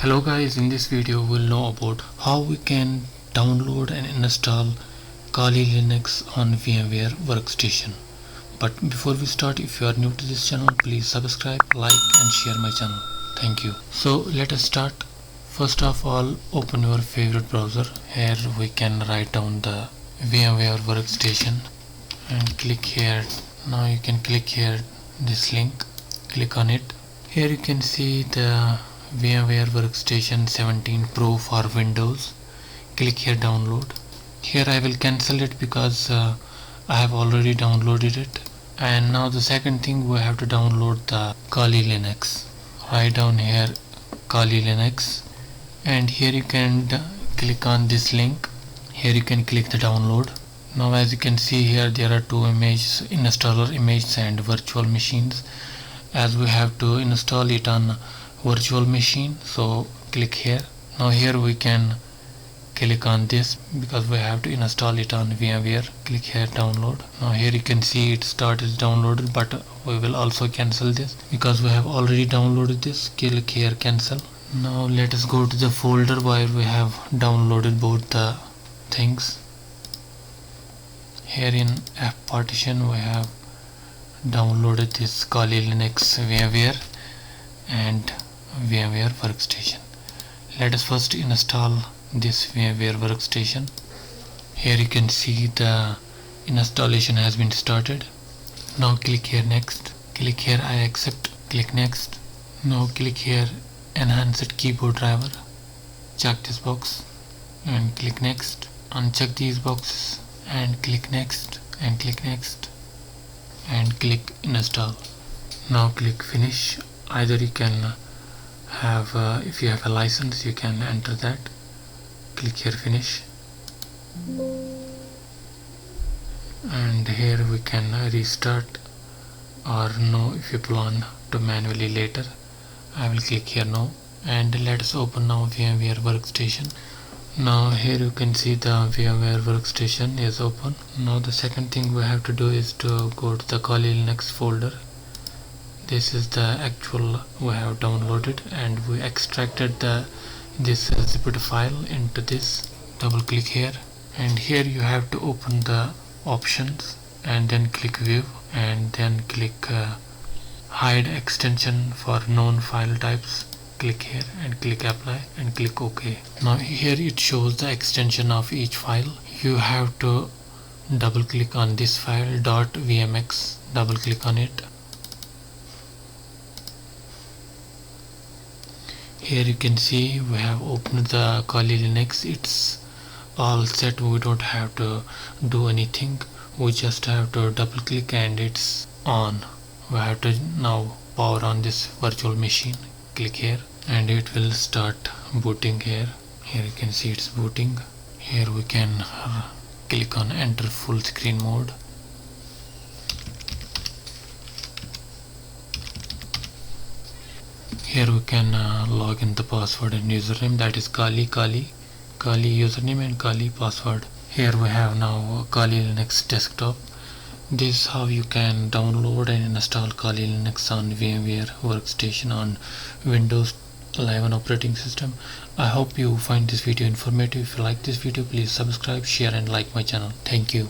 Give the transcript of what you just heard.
Hello guys, in this video we'll know about how we can download and install Kali Linux on VMware Workstation. But before we start, if you are new to this channel, please subscribe, like and share my channel. Thank you. So let us start. First of all, open your favorite browser. Here we can write down the VMware Workstation and click here. Now you can click here this link, click on it. Here you can see the VMware Workstation 17 Pro for Windows. Click here download. Here I will cancel it because I have already downloaded it. And now the second thing, we have to download the Kali Linux. Write down here Kali Linux, and here you can click on this link. Here you can click the download. Now as you can see here, there are two images, installer images and virtual machines. As we have to install it on virtual machine, so click here. Now here we can click on this because we have to install it on VMware. Click here download. Now here you can see it started downloaded, but we will also cancel this because we have already downloaded this. Click here cancel. Now let us go to the folder where we have downloaded both the things. Here in F partition we have downloaded this Kali Linux VMware and VMware Workstation. Let us first install this VMware Workstation. Here you can see the installation has been started. Now click here next. Click here I accept. Click next. Now click here enhanced keyboard driver. Check this box and click next. Uncheck these boxes and click next and click next and click install. Now click finish. Either you can have if you have a license, you can enter that. Click here finish, and here we can restart or no if you plan to manually later. I will click here no, and let us open now VMware Workstation. Now here you can see the VMware Workstation is open. Now the second thing we have to do is to go to the Kali Linux folder. This is the actual we have downloaded, and we extracted this zipped file into this. Double click here, and here you have to open the options and then click view and then click hide extension for known file types. Click here and click apply and click OK. Now here it shows the extension of each file. You have to double click on this file .vmx. Double click on it. Here you can see we have opened the Kali Linux. It's all set. We don't have to do anything. We just have to double click and it's on. We have to now power on this virtual machine. Click here and it will start booting here. Here you can see it's booting. Here we can click on enter full screen mode. Here we can log in the password and username, that is Kali username and Kali password. Here we have now Kali Linux desktop. This is how you can download and install Kali Linux on VMware Workstation on Windows 11 operating system. I hope you find this video informative. If you like this video, please subscribe, share and like my channel. Thank you.